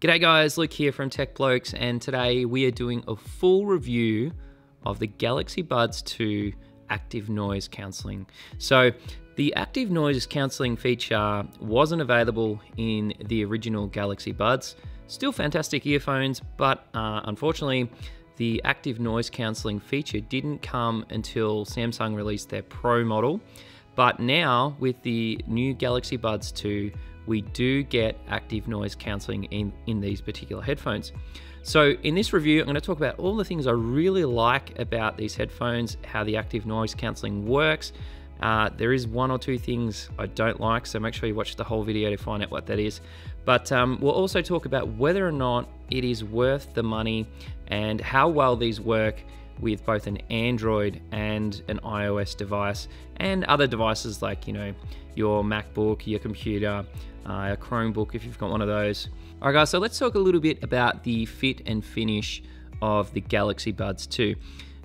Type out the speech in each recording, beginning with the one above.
G'day guys, Luke here from Tech Blokes, and today we are doing a full review of the Galaxy Buds 2 Active Noise Cancelling. So the Active Noise Cancelling feature wasn't available in the original Galaxy Buds. Still fantastic earphones, but unfortunately the Active Noise Cancelling feature didn't come until Samsung released their Pro model. But now with the new Galaxy Buds 2, we do get active noise cancelling in these particular headphones. So in this review, I'm going to talk about all the things I really like about these headphones, how the active noise cancelling works. There is one or two things I don't like, so make sure you watch the whole video to find out what that is. But we'll also talk about whether or not it is worth the money and how well these work with both an Android and an iOS device and other devices like, you know, your MacBook, your computer, a Chromebook if you've got one of those. Alright guys, so let's talk a little bit about the fit and finish of the Galaxy Buds 2.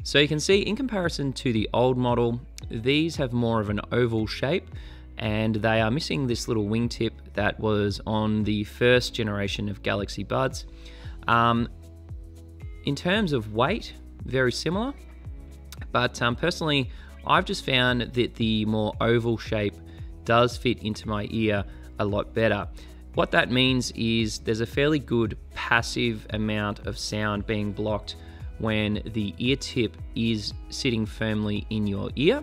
So you can see in comparison to the old model, these have more of an oval shape and they are missing this little wingtip that was on the first generation of Galaxy Buds. In terms of weight, very similar, but personally I've just found that the more oval shape does fit into my ear a lot better. What that means is there's a fairly good passive amount of sound being blocked when the ear tip is sitting firmly in your ear.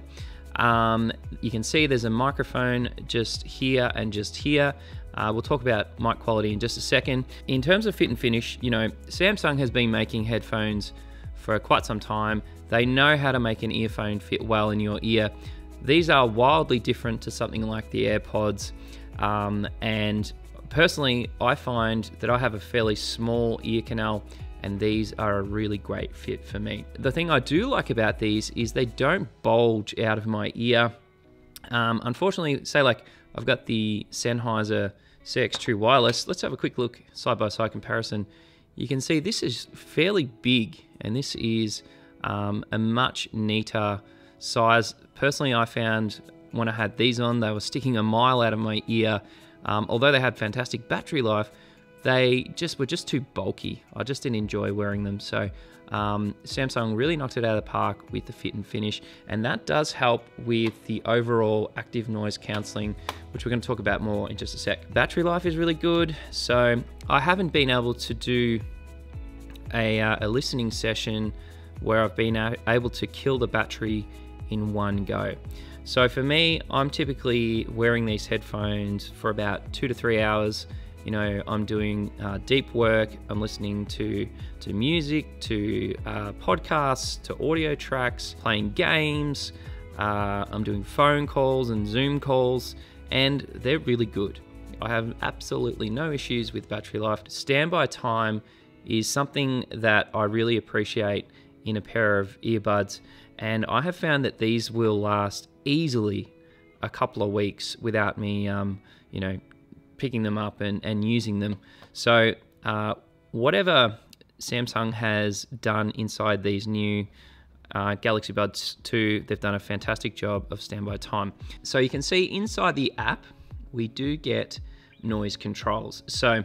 You can see there's a microphone just here and just here. We'll talk about mic quality in just a second. In terms of fit and finish, you know, Samsung has been making headphones for quite some time. They know how to make an earphone fit well in your ear. These are wildly different to something like the Airpods, and personally I find that I have a fairly small ear canal and these are a really great fit for me. The thing I do like about these is they don't bulge out of my ear. Unfortunately, say like I've got the Sennheiser CX2 wireless. Let's have a quick look side-by-side comparison. You can see this is fairly big and this is a much neater size. Personally, I found when I had these on, they were sticking a mile out of my ear. Although they had fantastic battery life, they were just too bulky. I just didn't enjoy wearing them. So Samsung really knocked it out of the park with the fit and finish, and that does help with the overall active noise cancelling, which we're going to talk about more in just a sec. Battery life is really good. So I haven't been able to do a listening session where I've been able to kill the battery in one go. So for me, I'm typically wearing these headphones for about 2 to 3 hours. You know, I'm doing deep work, I'm listening to music, to podcasts, to audio tracks, playing games, I'm doing phone calls and Zoom calls, and they're really good. I have absolutely no issues with battery life. Standby time is something that I really appreciate in a pair of earbuds, and I have found that these will last easily a couple of weeks without me, you know, picking them up and using them. So whatever Samsung has done inside these new Galaxy Buds 2, they've done a fantastic job of standby time. So you can see inside the app, we do get noise controls. So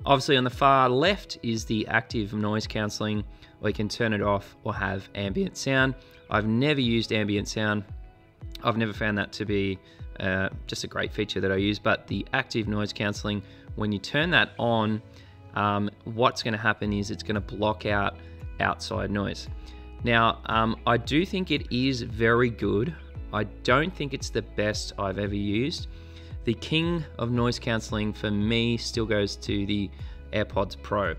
obviously on the far left is the active noise cancelling, or you can turn it off or have ambient sound. I've never used ambient sound. I've never found that to be just a great feature that I use, but the active noise cancelling, when you turn that on, what's going to happen is it's going to block out outside noise. Now, I do think it is very good. I don't think it's the best I've ever used. The king of noise cancelling for me still goes to the Airpods Pro.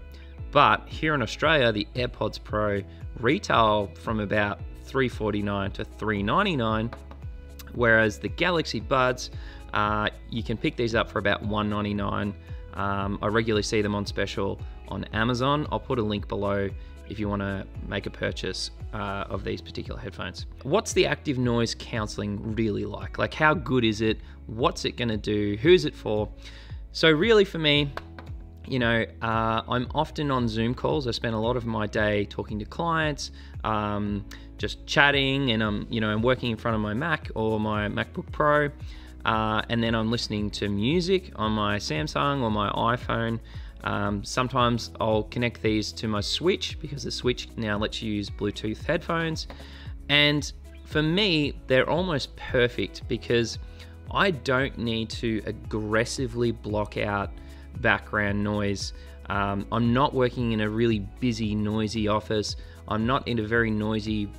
But here in Australia, the Airpods Pro retail from about $349 to $399, whereas the Galaxy Buds, you can pick these up for about $199. I regularly see them on special on Amazon. I'll put a link below if you want to make a purchase of these particular headphones. What's the active noise cancelling really like? Like, how good is it? What's it going to do? Who's it for? So really for me, you know, I'm often on Zoom calls. I spend a lot of my day talking to clients, just chatting, and I'm working in front of my Mac or my MacBook Pro, and then I'm listening to music on my Samsung or my iPhone. Sometimes I'll connect these to my Switch because the Switch now lets you use Bluetooth headphones. And for me, they're almost perfect because I don't need to aggressively block out background noise. I'm not working in a really busy, noisy office. I'm not in a very noisy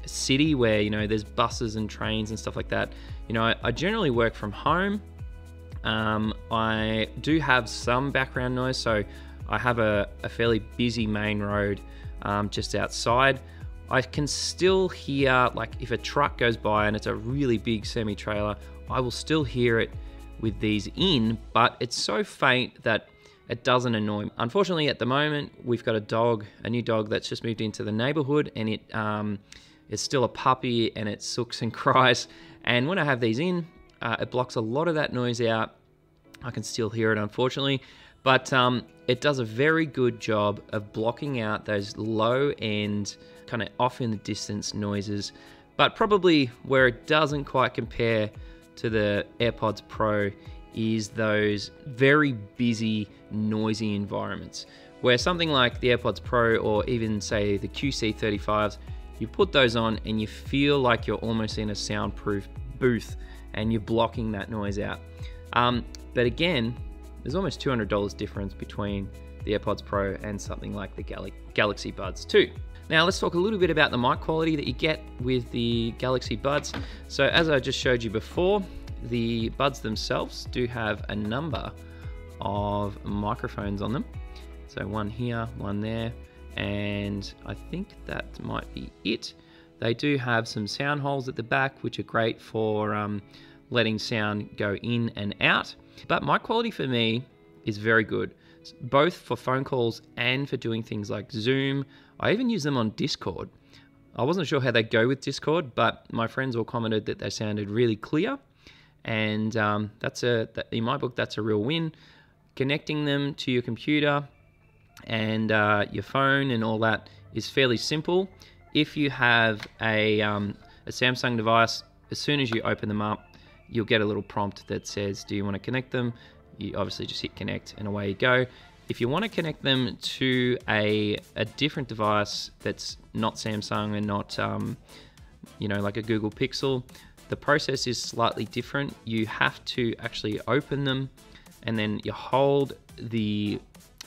city where, you know, there's buses and trains and stuff like that. You know, I generally work from home. I do have some background noise, so I have a fairly busy main road just outside. I can still hear, like if a truck goes by and it's a really big semi-trailer, I will still hear it with these in, but it's so faint that it doesn't annoy me. Unfortunately, at the moment, we've got a new dog that's just moved into the neighborhood, and it's still a puppy and it sooks and cries. And when I have these in, it blocks a lot of that noise out. I can still hear it, unfortunately, but it does a very good job of blocking out those low end, kind of off in the distance noises. But probably where it doesn't quite compare to the AirPods Pro is those very busy, noisy environments, where something like the AirPods Pro or even say the QC35s, you put those on and you feel like you're almost in a soundproof booth and you're blocking that noise out. But again, there's almost $200 difference between the AirPods Pro and something like the Galaxy Buds 2. Now let's talk a little bit about the mic quality that you get with the Galaxy Buds. So as I just showed you before, the buds themselves do have a number of microphones on them. So one here, one there, and I think that might be it. They do have some sound holes at the back, which are great for letting sound go in and out. But mic quality for me is very good, both for phone calls and for doing things like Zoom. I even use them on Discord. I wasn't sure how they go with Discord, but my friends all commented that they sounded really clear. And in my book, that's a real win. Connecting them to your computer and your phone and all that is fairly simple. If you have a Samsung device, as soon as you open them up, you'll get a little prompt that says, do you want to connect them? You obviously just hit connect and away you go. If you want to connect them to a different device that's not Samsung and not, like a Google Pixel, the process is slightly different. You have to actually open them and then you hold the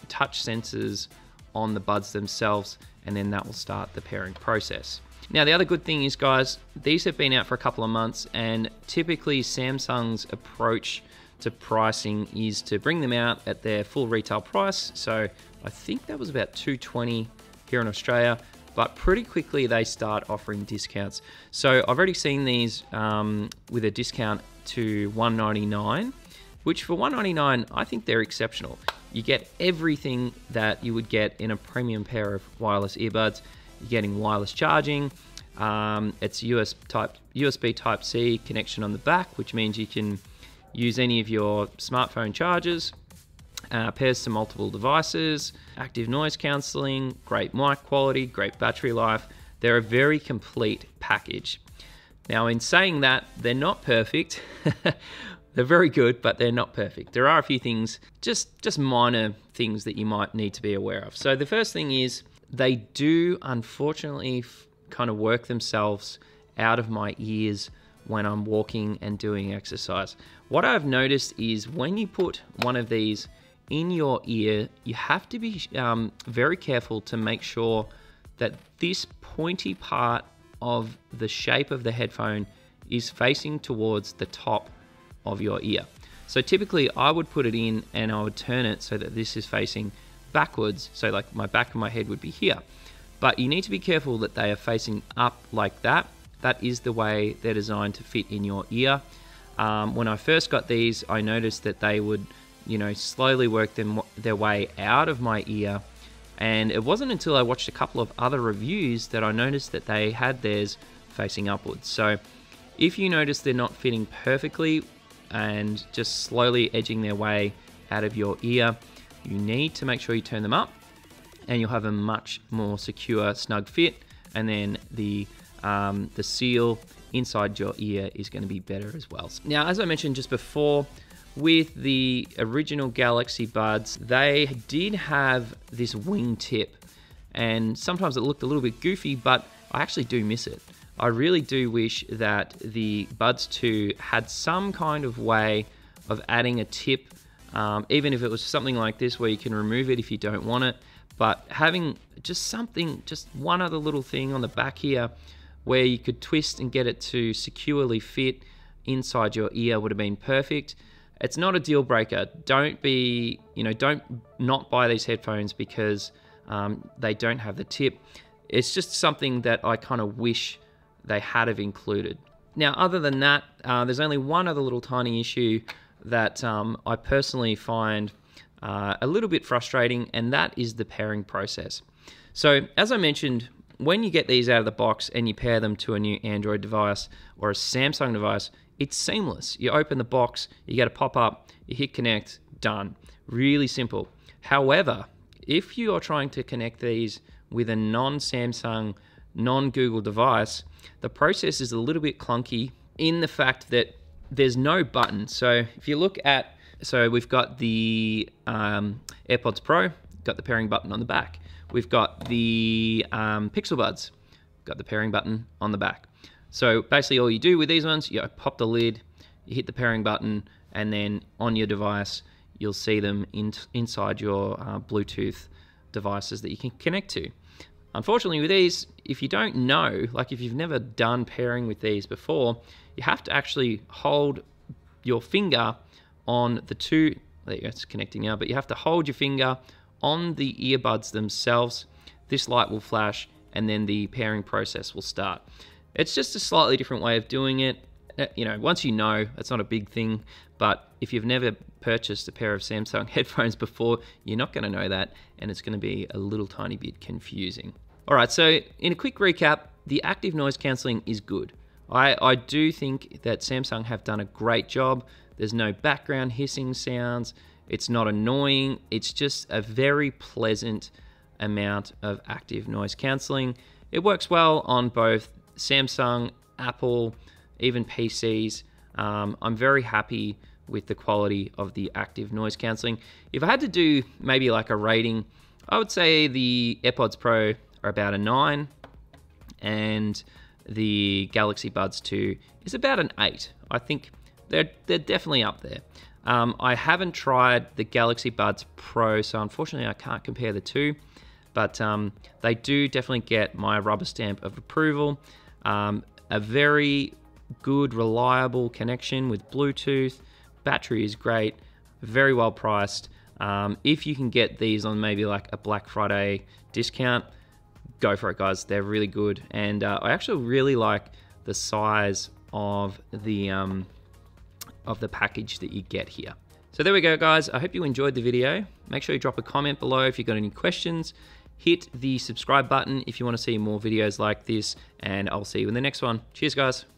touch sensors on the buds themselves, and then that will start the pairing process. Now, the other good thing is, guys, these have been out for a couple of months, and typically Samsung's approach to pricing is to bring them out at their full retail price. So I think that was about $220 here in Australia, but pretty quickly they start offering discounts. So I've already seen these with a discount to $199, which for $199, I think they're exceptional. You get everything that you would get in a premium pair of wireless earbuds. You're getting wireless charging. It's USB Type-C connection on the back, which means you can use any of your smartphone chargers. Pairs to multiple devices, active noise cancelling, great mic quality, great battery life. They're a very complete package. Now, in saying that, they're not perfect. They're very good, but they're not perfect. There are a few things, just minor things that you might need to be aware of. So the first thing is they do, unfortunately, kind of work themselves out of my ears when I'm walking and doing exercise. What I've noticed is when you put one of these in your ear, you have to be very careful to make sure that this pointy part of the shape of the headphone is facing towards the top of your ear. So typically I would put it in and I would turn it so that this is facing backwards, so like my back of my head would be here. But you need to be careful that they are facing up like that. That is the way they're designed to fit in your ear. When I first got these, I noticed that they would slowly work their way out of my ear. And it wasn't until I watched a couple of other reviews that I noticed that they had theirs facing upwards. So if you notice they're not fitting perfectly and just slowly edging their way out of your ear, you need to make sure you turn them up and you'll have a much more secure, snug fit. And then the seal inside your ear is going to be better as well. Now, as I mentioned just before, with the original Galaxy Buds, they did have this wing tip, and sometimes it looked a little bit goofy, but I actually do miss it. I really do wish that the Buds 2 had some kind of way of adding a tip, even if it was something like this where you can remove it if you don't want it, but having just something, just one other little thing on the back here where you could twist and get it to securely fit inside your ear would have been perfect. It's not a deal breaker. Don't not buy these headphones because they don't have the tip. It's just something that I kind of wish they had have included. Now, other than that, there's only one other little tiny issue that I personally find a little bit frustrating, and that is the pairing process. So, as I mentioned, when you get these out of the box and you pair them to a new Android device or a Samsung device, it's seamless. You open the box, you get a pop-up, you hit connect, done. Really simple. However, if you are trying to connect these with a non-Samsung, non-Google device, the process is a little bit clunky in the fact that there's no button. So if you look at, we've got the AirPods Pro, got the pairing button on the back. We've got the Pixel Buds, got the pairing button on the back. So basically all you do with these ones, you pop the lid, you hit the pairing button, and then on your device, you'll see them inside your Bluetooth devices that you can connect to. Unfortunately with these, if you don't know, like if you've never done pairing with these before, you have to actually hold your finger on the two, there you go, it's connecting now, but you have to hold your finger on the earbuds themselves. This light will flash and then the pairing process will start. It's just a slightly different way of doing it. Once you know, it's not a big thing, but if you've never purchased a pair of Samsung headphones before, you're not going to know that, and it's going to be a little tiny bit confusing. All right, so in a quick recap, the active noise cancelling is good. I do think that Samsung have done a great job. There's no background hissing sounds. It's not annoying. It's just a very pleasant amount of active noise cancelling. It works well on both Samsung, Apple, even PCs. I'm very happy with the quality of the active noise cancelling. If I had to do maybe like a rating, I would say the AirPods Pro are about a 9, and the Galaxy Buds 2 is about an 8. I think they're definitely up there. I haven't tried the Galaxy Buds Pro, so unfortunately I can't compare the two, but they do definitely get my rubber stamp of approval. A very good, reliable connection with Bluetooth. Battery is great, very well priced. If you can get these on maybe like a Black Friday discount, go for it, guys. They're really good, and I actually really like the size of the package that you get here. So there we go, guys. I hope you enjoyed the video. Make sure you drop a comment below if you've got any questions. Hit the subscribe button if you want to see more videos like this, and I'll see you in the next one. Cheers, guys.